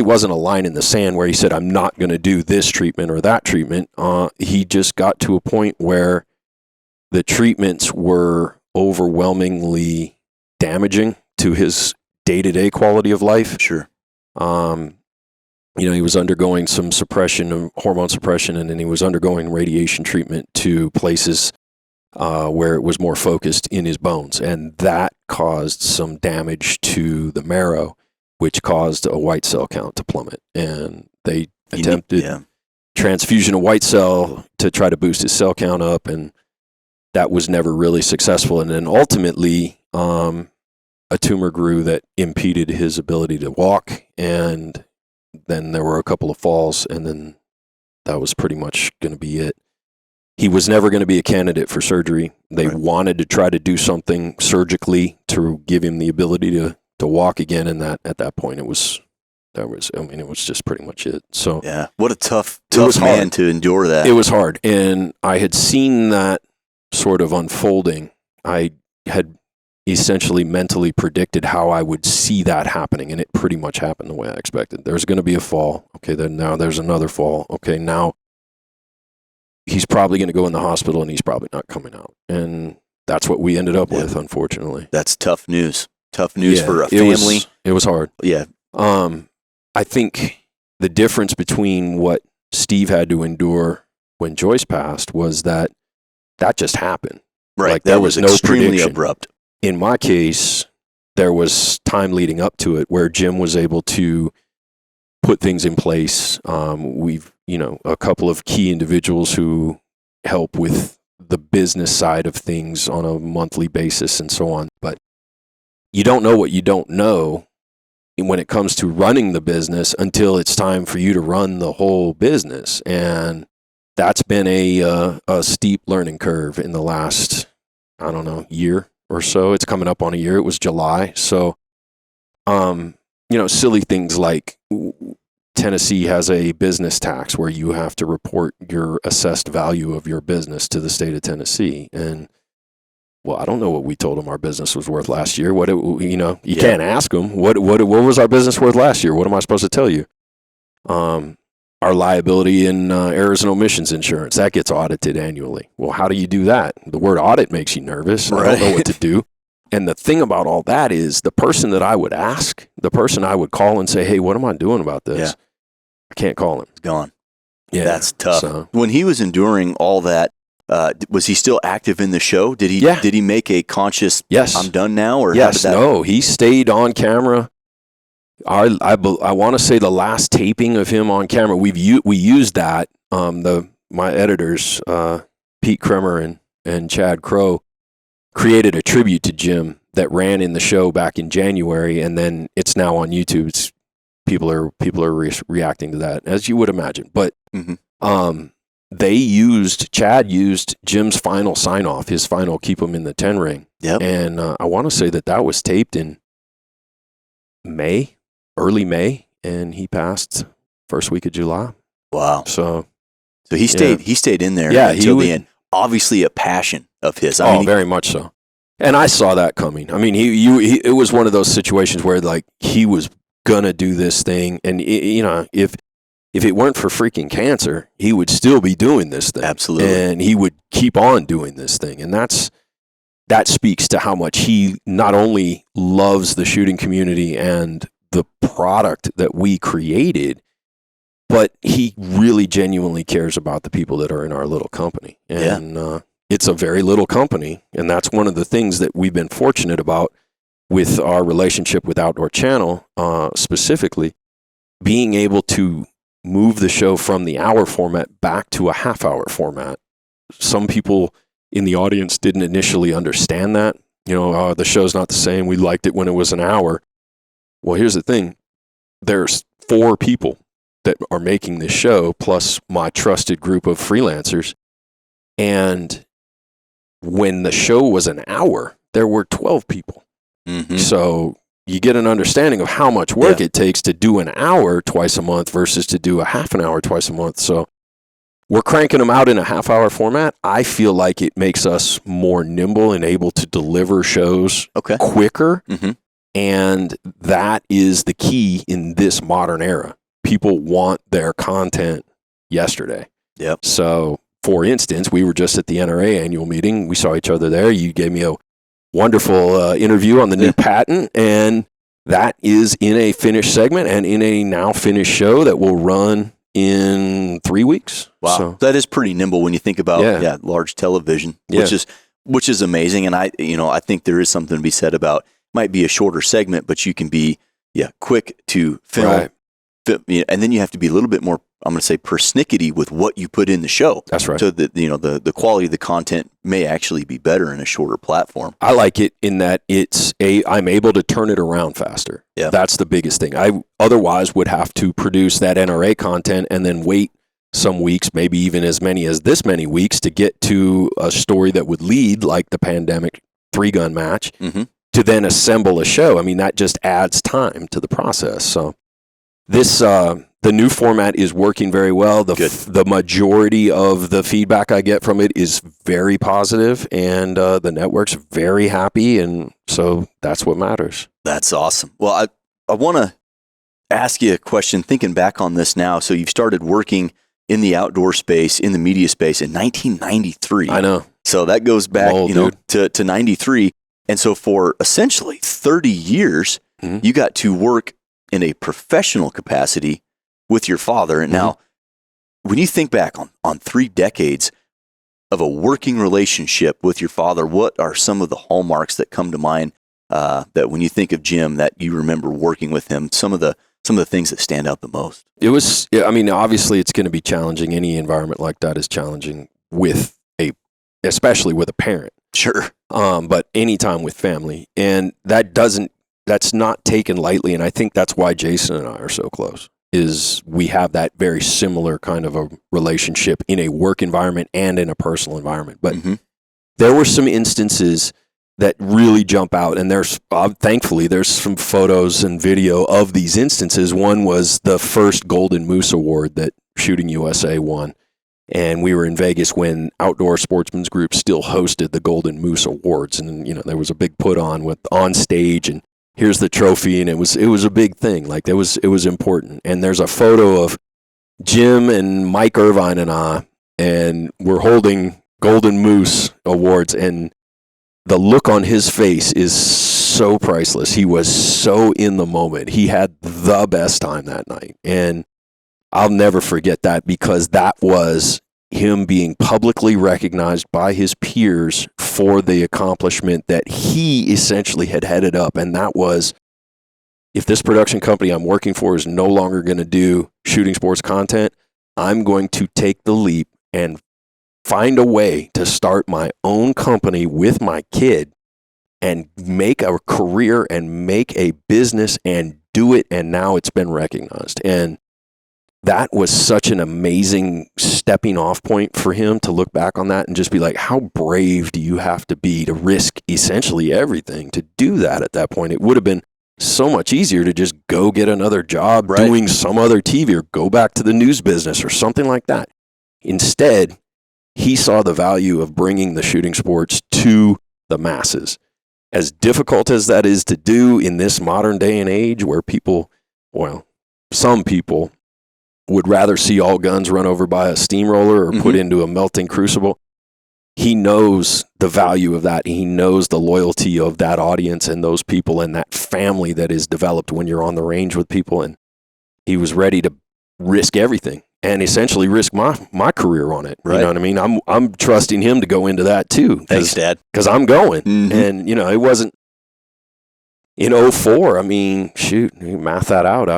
wasn't a line in the sand where he said, I'm not going to do this treatment or that treatment. He just got to a point where the treatments were overwhelmingly damaging to his day-to-day quality of life. Sure. He was undergoing some hormone suppression, and then he was undergoing radiation treatment to places where it was more focused in his bones. And that caused some damage to the marrow, which caused a white cell count to plummet. And they attempted transfusion of white cell to try to boost his cell count up, and that was never really successful. And then ultimately, a tumor grew that impeded his ability to walk, and then there were a couple of falls, and then that was pretty much going to be it. He was never going to be a candidate for surgery. They wanted to try to do something surgically to give him the ability to walk again, and that at that point it was just pretty much it. So yeah, what a tough man to endure that. It was hard, and I had seen that sort of unfolding. I had essentially mentally predicted how I would see that happening, and it pretty much happened the way I expected. There's going to be a fall. Okay, then now there's another fall. Okay, now he's probably going to go in the hospital, and he's probably not coming out. And that's what we ended up with, unfortunately. That's tough news. Tough news for a family. It was hard. Yeah. I think the difference between what Steve had to endure when Joyce passed was that just happened. Right. Like, that was no extremely prediction. abrupt. In my case, there was time leading up to it where Jim was able to put things in place. We've, a couple of key individuals who help with the business side of things on a monthly basis and so on. But you don't know what you don't know when it comes to running the business until it's time for you to run the whole business. And that's been a steep learning curve in the last, year or so. It's coming up on a year. It was July. So silly things like Tennessee has a business tax where you have to report your assessed value of your business to the state of Tennessee. And well, I don't know what we told them our business was worth last year. You can't ask them what was our business worth last year. What am I supposed to tell you? Our liability in errors and omissions insurance, that gets audited annually. Well, how do you do that? The word audit makes you nervous. Right. I don't know what to do. And the thing about all that is the person that I would ask, the person I would call and say, hey, what am I doing about this? Yeah. I can't call him. He's gone. Yeah. That's tough. So, when he was enduring all that, was he still active in the show? Did he make a conscious, yes, I'm done now? Or yes, no, he stayed on camera. I want to say the last taping of him on camera, we used that. My editors, Pete Kremer and Chad Crow, created a tribute to Jim that ran in the show back in January, and then it's now on YouTube. People are reacting to that, as you would imagine. But Chad used Jim's final sign off, his final keep him in the 10 ring. Yep. And I want to say that was taped in early May, and he passed first week of July. Wow. So he stayed in there until the end. Obviously a passion of his. I mean, very much so. And I saw that coming. I mean, it was one of those situations where like he was gonna do this thing, and if it weren't for freaking cancer, he would still be doing this thing. Absolutely. And he would keep on doing this thing, and that speaks to how much he not only loves the shooting community and the product that we created, but he really genuinely cares about the people that are in our little company. And it's a very little company, and that's one of the things that we've been fortunate about with our relationship with Outdoor Channel, specifically, being able to move the show from the hour format back to a half-hour format. Some people in the audience didn't initially understand that. The show's not the same. We liked it when it was an hour. Well, here's the thing. There's 4 people that are making this show, plus my trusted group of freelancers. And when the show was an hour, there were 12 people. Mm-hmm. So you get an understanding of how much work it takes to do an hour twice a month versus to do a half an hour twice a month. So we're cranking them out in a half-hour format. I feel like it makes us more nimble and able to deliver shows quicker. Mm-hmm. And that is the key in this modern era. People want their content yesterday. Yep. So, for instance, we were just at the NRA annual meeting. We saw each other there. You gave me a wonderful interview on the new patent, and that is in a finished segment and in a now finished show that will run in 3 weeks. Wow. So, that is pretty nimble when you think about large television, which is amazing. And I think there is something to be said about, might be a shorter segment, but you can be quick to film. Right. And then you have to be a little bit more, I'm going to say, persnickety with what you put in the show. That's right. So that the quality of the content may actually be better in a shorter platform. I like it in that I'm able to turn it around faster. Yeah. That's the biggest thing. I otherwise would have to produce that NRA content and then wait some weeks, maybe even as many as this many weeks, to get to a story that would lead, like the pandemic 3-gun match, to then assemble a show. I mean, that just adds time to the process. So this, the new format is working very well. The majority of the feedback I get from it is very positive, and the network's very happy, and so that's what matters. That's awesome. Well, I want to ask you a question, thinking back on this now. So you've started working in the outdoor space, in the media space in 1993. I know. So that goes back, to 93. And so for essentially 30 years, you got to work in a professional capacity with your father. And now, when you think back on 3 decades of a working relationship with your father, what are some of the hallmarks that come to mind that when you think of Jim, that you remember working with him, some of the things that stand out the most? It was, obviously it's going to be challenging. Any environment like that is challenging especially with a parent. Sure. But anytime with family. And that's not taken lightly. And I think that's why Jason and I are so close, is we have that very similar kind of a relationship in a work environment and in a personal environment. But there were some instances that really jump out. And there's thankfully there's some photos and video of these instances. One was the first Golden Moose Award that Shooting USA won. And we were in Vegas when Outdoor Sportsman's Group still hosted the Golden Moose Awards. And, there was a big put on stage, and here's the trophy. And it was a big thing. Like it was important. And there's a photo of Jim and Mike Irvine and I, and we're holding Golden Moose Awards, and the look on his face is so priceless. He was so in the moment. He had the best time that night. And I'll never forget that, because that was him being publicly recognized by his peers for the accomplishment that he essentially had headed up. And that was, if this production company I'm working for is no longer going to do shooting sports content, I'm going to take the leap and find a way to start my own company with my kid and make a career and make a business and do it. And now it's been recognized. And that was such an amazing stepping off point for him to look back on that and just be like, how brave do you have to be to risk essentially everything to do that at that point? It would have been so much easier to just go get another job doing some other TV or go back to the news business or something like that. Instead, he saw the value of bringing the shooting sports to the masses. As difficult as that is to do in this modern day and age where some people would rather see all guns run over by a steamroller or put into a melting crucible. He knows the value of that. He knows the loyalty of that audience and those people and that family that is developed when you're on the range with people. And he was ready to risk everything and essentially risk my career on it. Right. You know what I mean? I'm trusting him to go into that too. Thanks, Dad. Because I'm going. And, it wasn't in 2004. I mean, shoot, you math that out.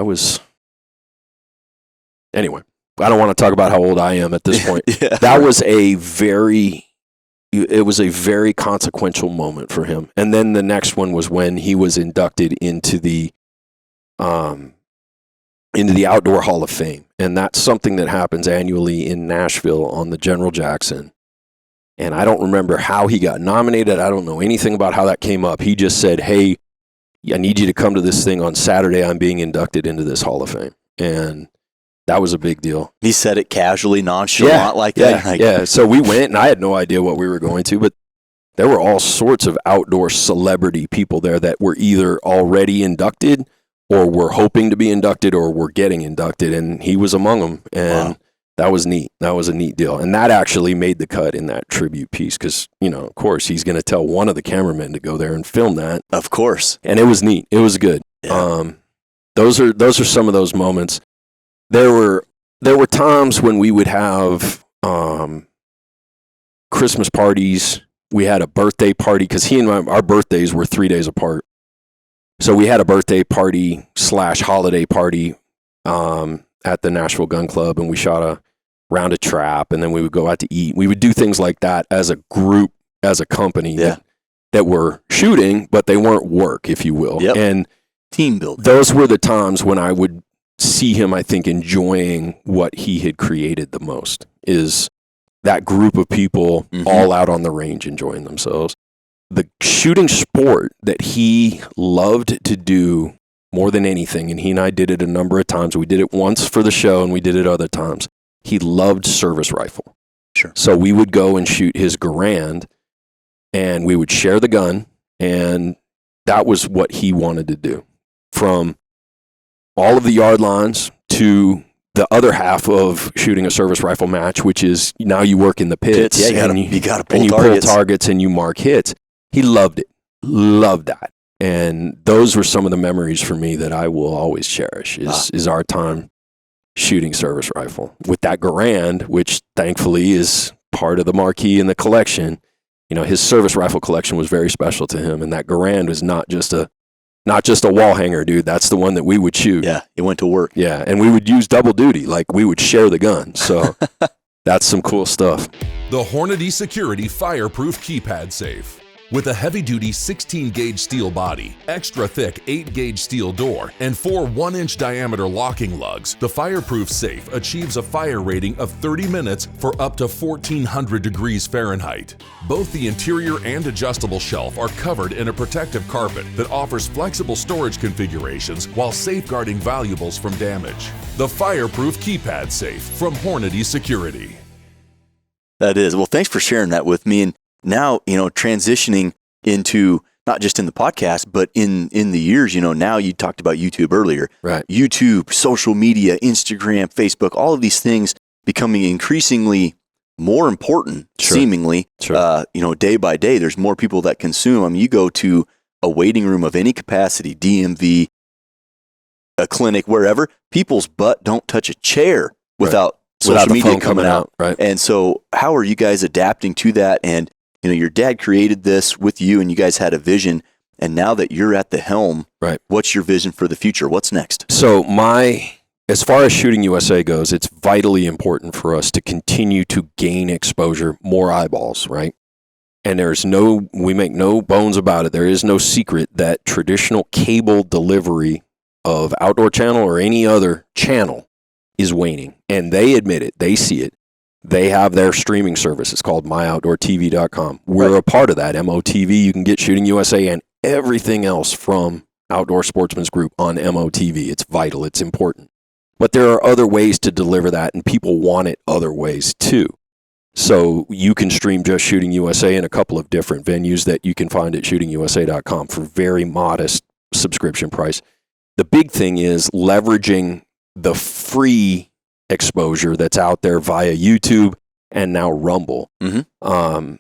Anyway, I don't want to talk about how old I am at this point. That was a very consequential moment for him. And then the next one was when he was inducted into the Outdoor Hall of Fame. And that's something that happens annually in Nashville on the General Jackson. And I don't remember how he got nominated. I don't know anything about how that came up. He just said, hey, I need you to come to this thing on Saturday. I'm being inducted into this Hall of Fame. And that was a big deal. He said it casually, nonchalant like that. Yeah. So we went, and I had no idea what we were going to, but there were all sorts of outdoor celebrity people there that were either already inducted or were hoping to be inducted or were getting inducted, and he was among them. And that was neat. That was a neat deal. And that actually made the cut in that tribute piece because, of course, he's going to tell one of the cameramen to go there and film that. Of course. And it was neat. It was good. Yeah. Those are some of those moments. There were times when we would have Christmas parties. We had a birthday party because he and our birthdays were 3 days apart. So we had a birthday party / holiday party at the Nashville Gun Club, and we shot a round of trap, and then we would go out to eat. We would do things like that as a group, as a company that were shooting, but they weren't work, if you will. Yep. And team building. Those were the times when I would see him, I think, enjoying what he had created the most, is that group of people all out on the range enjoying themselves. The shooting sport that he loved to do more than anything, and he and I did it a number of times. We did it once for the show, and we did it other times. He loved service rifle. Sure. So we would go and shoot his Garand, and we would share the gun, and that was what he wanted to do. From all of the yard lines to the other half of shooting a service rifle match, which is now you work in the pits. Yeah, you got to pull and you targets. Pull targets and you mark hits. He loved it. Loved that. And those were some of the memories for me that I will always cherish is our time shooting service rifle. With that Garand, which thankfully is part of the marquee in the collection, his service rifle collection was very special to him. And that Garand was not just a wall hanger, dude. That's the one that we would shoot. Yeah, it went to work. Yeah, and we would use double duty. Like, we would share the gun. So that's some cool stuff. The Hornady Security Fireproof Keypad Safe. With a heavy-duty 16-gauge steel body, extra-thick 8-gauge steel door, and 4 1-inch diameter locking lugs, the fireproof safe achieves a fire rating of 30 minutes for up to 1,400 degrees Fahrenheit. Both the interior and adjustable shelf are covered in a protective carpet that offers flexible storage configurations while safeguarding valuables from damage. The fireproof keypad safe from Hornady Security. That is. Well, thanks for sharing that with me. And now, transitioning into not just in the podcast, but in the years, now you talked about YouTube earlier. Right. YouTube, social media, Instagram, Facebook, all of these things becoming increasingly more important, seemingly, day by day. There's more people that consume. I mean, you go to a waiting room of any capacity, DMV, a clinic, wherever, people's butt don't touch a chair without social media coming out. Right. And so how are you guys adapting to that? And, your dad created this with you and you guys had a vision. And now that you're at the helm, what's your vision for the future? What's next? So as far as Shooting USA goes, it's vitally important for us to continue to gain exposure, more eyeballs, right? And we make no bones about it. There is no secret that traditional cable delivery of Outdoor Channel or any other channel is waning. And they admit it. They see it. They have their streaming service. It's called myoutdoortv.com. We're a part of that. MOTV, you can get Shooting USA and everything else from Outdoor Sportsman's Group on MOTV. It's vital. It's important. But there are other ways to deliver that, and people want it other ways too. So you can stream just Shooting USA in a couple of different venues that you can find at shootingusa.com for very modest subscription price. The big thing is leveraging the free exposure that's out there via YouTube and now Rumble. Mm-hmm.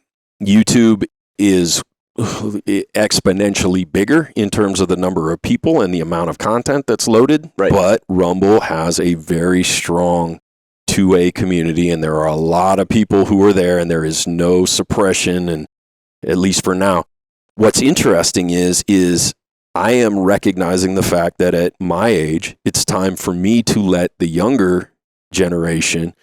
YouTube is exponentially bigger in terms of the number of people and the amount of content that's loaded, but Rumble has a very strong 2A community, and there are a lot of people who are there, and there is no suppression, and at least for now. What's interesting is I am recognizing the fact that at my age, it's time for me to let the younger generation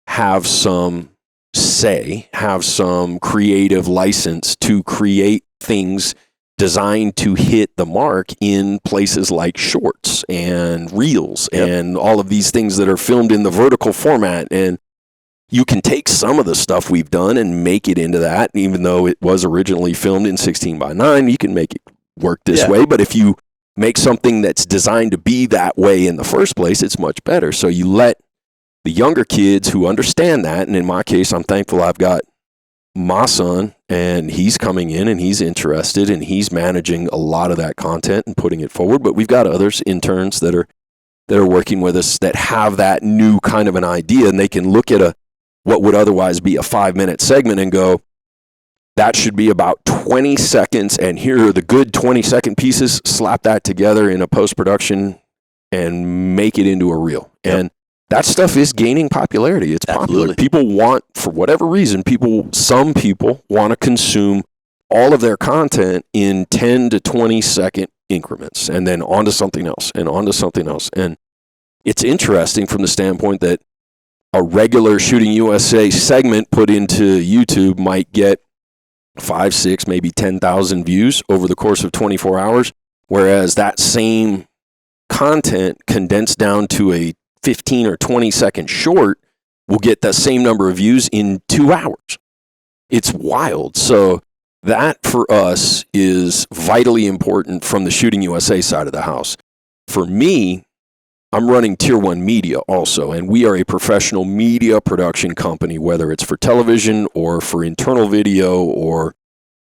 have some say, have some creative license to create things designed to hit the mark in places like shorts and reels and all of these things that are filmed in the vertical format. And you can take some of the stuff we've done and make it into that, even though it was originally filmed in 16:9, you can make it work this way. But if you make something that's designed to be that way in the first place, it's much better. So you let the younger kids who understand that, and in my case, I'm thankful I've got my son, and he's coming in and he's interested and he's managing a lot of that content and putting it forward. But we've got others, interns that are working with us that have that new kind of an idea, and they can look at what would otherwise be a 5-minute segment and go, that should be about 20 seconds, and here are the good 20-second pieces, slap that together in a post-production and make it into a reel. And that stuff is gaining popularity. It's popular. People want, for whatever reason, some people want to consume all of their content in 10 to 20 second increments, and then onto something else and onto something else. And it's interesting from the standpoint that a regular Shooting USA segment put into YouTube might get 5, 6, maybe 10,000 views over the course of 24 hours, whereas that same content condensed down to a 15 or 20 second short will get the same number of views in 2 hours. It's wild. So that for us is vitally important from the Shooting USA side of the house. For me, I'm running Tier 1 Media also, and we are a professional media production company, whether it's for television or for internal video or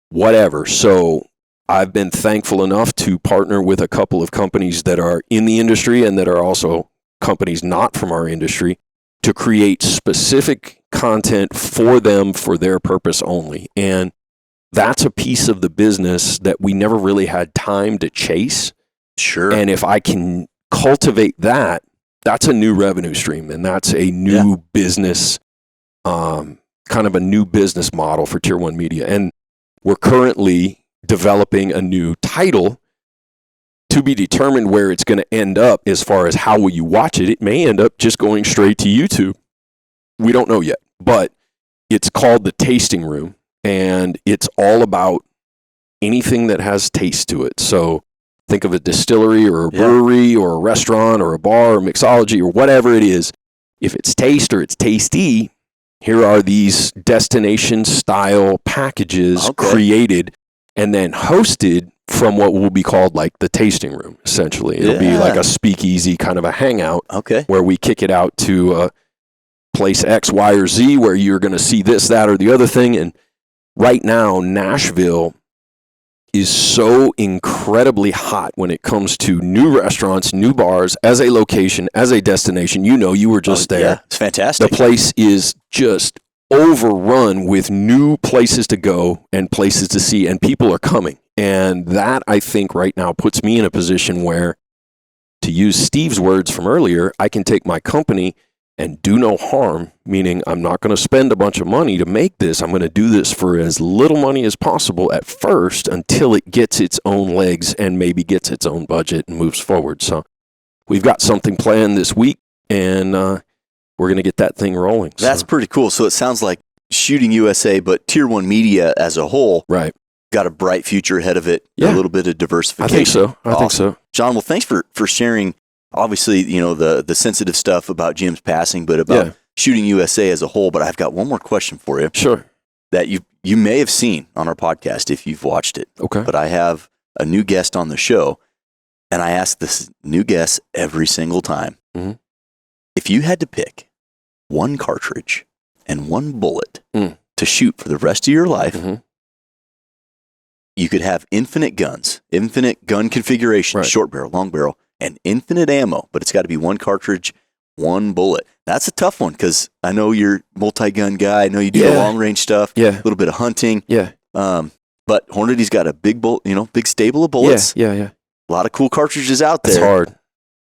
whatever. So I've been thankful enough to partner with a couple of companies that are in the industry and that are also companies not from our industry to create specific content for them for their purpose only. And that's a piece of the business that we never really had time to chase. Sure. And if I can cultivate that, that's a new revenue stream, and that's a new business, kind of a new business model for Tier 1 Media. And we're currently developing a new title to be determined where it's going to end up as far as how will you watch it. It may end up just going straight to YouTube. We don't know yet, but it's called The Tasting Room, and it's all about anything that has taste to it. So think of a distillery or a brewery or a restaurant or a bar or mixology or whatever it is. If it's taste or it's tasty, here are these destination style packages created and then hosted from what will be called like the tasting room, essentially. It'll be like a speakeasy kind of a hangout where we kick it out to place X, Y, or Z where you're going to see this, that, or the other thing. And right now, Nashville is so incredibly hot when it comes to new restaurants, new bars, as a location, as a destination. You know, you were just there. Yeah, it's fantastic. The place is just overrun with new places to go and places to see, and people are coming. And that, I think, right now puts me in a position where, to use Steve's words from earlier, I can take my company and do no harm, meaning I'm not going to spend a bunch of money to make this. I'm going to do this for as little money as possible at first until it gets its own legs and maybe gets its own budget and moves forward. So we've got something planned this week, and we're going to get that thing rolling. That's pretty cool. So it sounds like Shooting USA, but Tier 1 media as a whole. Right. Got a bright future ahead of it. A little bit of diversification. I think so. John, well, thanks for sharing, obviously, you know, the sensitive stuff about Jim's passing, but about Shooting USA as a whole. But I've got one more question for you. Sure. That you may have seen on our podcast if you've watched it. Okay. But I have a new guest on the show, and I ask this new guest every single time. Mm-hmm. If you had to pick one cartridge and one bullet to shoot for the rest of your life, you could have infinite guns, infinite gun configuration, short barrel, long barrel, and infinite ammo, but it's got to be one cartridge, one bullet. That's a tough one because I know you're a multi-gun guy. I know you do the long-range stuff, a little bit of hunting. Yeah. But Hornady's got a big big stable of bullets. Yeah. A lot of cool cartridges out there.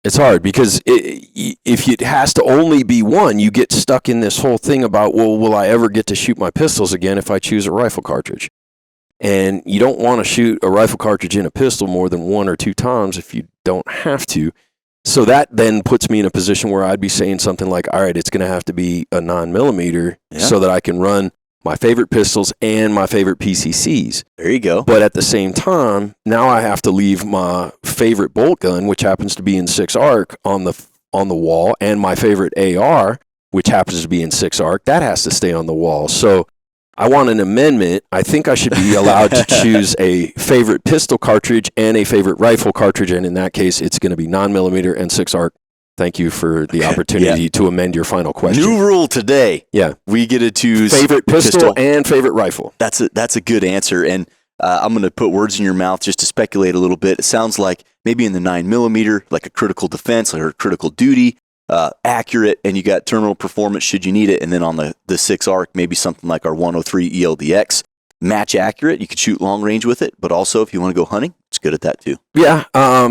It's hard because if it has to only be one, you get stuck in this whole thing about, well, will I ever get to shoot my pistols again if I choose a rifle cartridge? And you don't want to shoot a rifle cartridge in a pistol more than 1 or 2 times if you don't have to. So that then puts me in a position where I'd be saying something like, all right, it's going to have to be a 9mm so that I can run my favorite pistols and my favorite PCCs. There you go. But at the same time, now I have to leave my favorite bolt gun, which happens to be in 6-ARC, on the wall, and my favorite AR, which happens to be in 6-ARC, that has to stay on the wall. So I want an amendment. I think I should be allowed to choose a favorite pistol cartridge and a favorite rifle cartridge, and in that case, it's going to be 9mm and 6-ARC. Thank you for the opportunity to amend your final question. New rule today. Yeah. We get to choose favorite pistol and favorite rifle. That's a good answer. And I'm going to put words in your mouth just to speculate a little bit. It sounds like maybe in the 9mm, like a critical defense, like a critical duty, accurate, and you got terminal performance should you need it. And then on the 6-ARC, maybe something like our 103 ELDX, match accurate. You could shoot long range with it, but also if you want to go hunting, it's good at that too. Yeah. I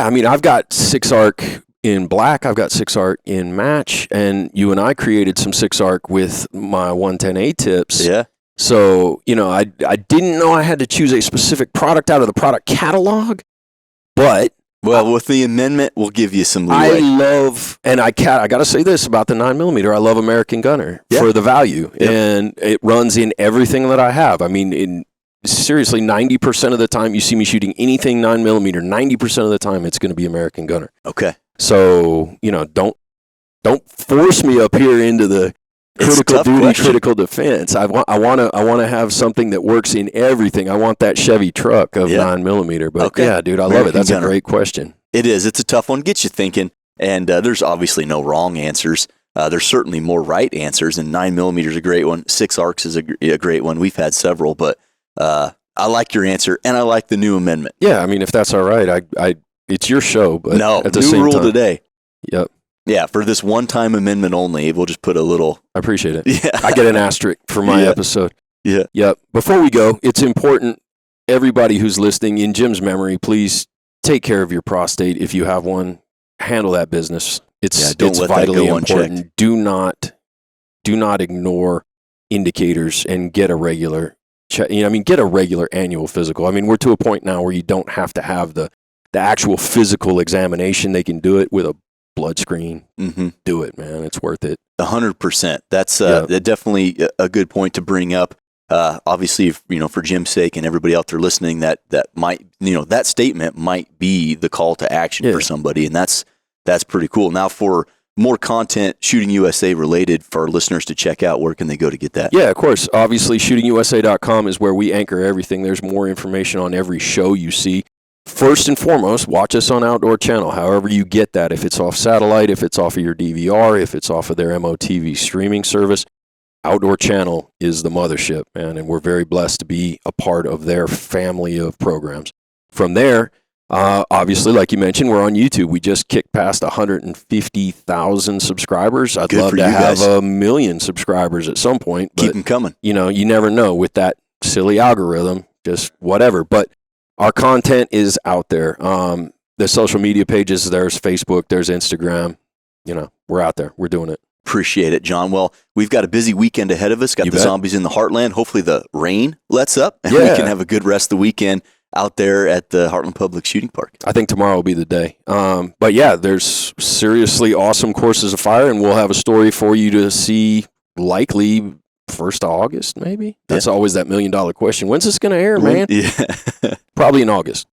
mean, I've got 6-ARC in black, I've got 6-ARC in match, and you and I created some 6-ARC with my 110A tips. Yeah. So, you know, I didn't know I had to choose a specific product out of the product catalog, but... Well, with the amendment, we'll give you some leeway. I love, and I got to say this about the 9mm, I love American Gunner for the value, and it runs in everything that I have. I mean, seriously, 90% of the time you see me shooting anything 9mm, 90% of the time it's going to be American Gunner. Okay. So, you know, don't force me up here into the critical duty, question. Critical defense. I want to have something that works in everything. I want that Chevy truck of 9mm. But yeah, dude, I love it. That's Gunner. A great question. It is. It's a tough one. Gets you thinking. And there's obviously no wrong answers. There's certainly more right answers. And 9mm is a great one. 6-ARCs is a great one. We've had several, but I like your answer, and I like the new amendment. Yeah, I mean, if that's all right, it's your show, but at the same new rule time, today. Yep. Yeah, for this one-time amendment only, we'll just put a little... I appreciate it. Yeah. I get an asterisk for my episode. Yeah. Yep. Before we go, it's important, everybody who's listening, in Jim's memory, please take care of your prostate. If you have one, handle that business. It's vitally important. Do not ignore indicators and get a regular check. Get a regular annual physical. I mean, we're to a point now where you don't have to have the actual physical examination. They can do it with a blood screen. Mm-hmm. Do it, man. It's worth it. 100%. That's definitely a good point to bring up. obviously, for Jim's sake and everybody out there listening, that might, that statement might be the call to action for somebody. And that's pretty cool. Now, for more content Shooting USA related for our listeners to check out, where can they go to get that? Yeah, of course. Obviously, shootingusa.com is where we anchor everything. There's more information on every show you see. First and foremost, watch us on Outdoor Channel, however you get that. If it's off satellite, if it's off of your DVR, if it's off of their MOTV streaming service, Outdoor Channel is the mothership, man, and we're very blessed to be a part of their family of programs. From there, obviously, like you mentioned, we're on YouTube. We just kicked past 150,000 subscribers. I'd love to have 1 million subscribers at some point. But, keep them coming. You never know with that silly algorithm, just whatever. But our content is out there. The social media pages, there's Facebook, there's Instagram. We're out there. We're doing it. Appreciate it, John. Well, we've got a busy weekend ahead of us. Got the zombies in the Heartland. Hopefully the rain lets up and we can have a good rest of the weekend out there at the Heartland Public Shooting Park. I think tomorrow will be the day. But yeah, there's seriously awesome courses of fire, and we'll have a story for you to see likely 1st of August, maybe? That's always that $1 million question. When's this going to air, man? Yeah. Probably in August.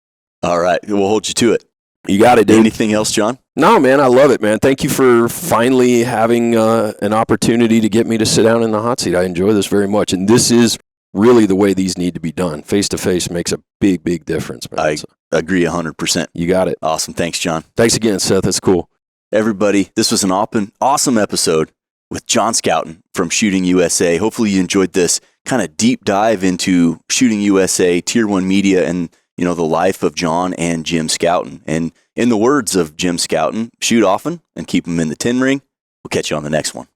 All right. We'll hold you to it. You got it, dude. Anything else, John? No, man. I love it, man. Thank you for finally having an opportunity to get me to sit down in the hot seat. I enjoy this very much. And this is really the way these need to be done. Face-to-face makes a big, big difference, man. I agree 100%. You got it. Awesome. Thanks, John. Thanks again, Seth. That's cool. Everybody, this was an awesome episode with John Scoutten from Shooting USA. Hopefully you enjoyed this kind of deep dive into Shooting USA, Tier 1 Media, and the life of John and Jim Scoutten. And in the words of Jim Scoutten, shoot often and keep them in the tin ring. We'll catch you on the next one.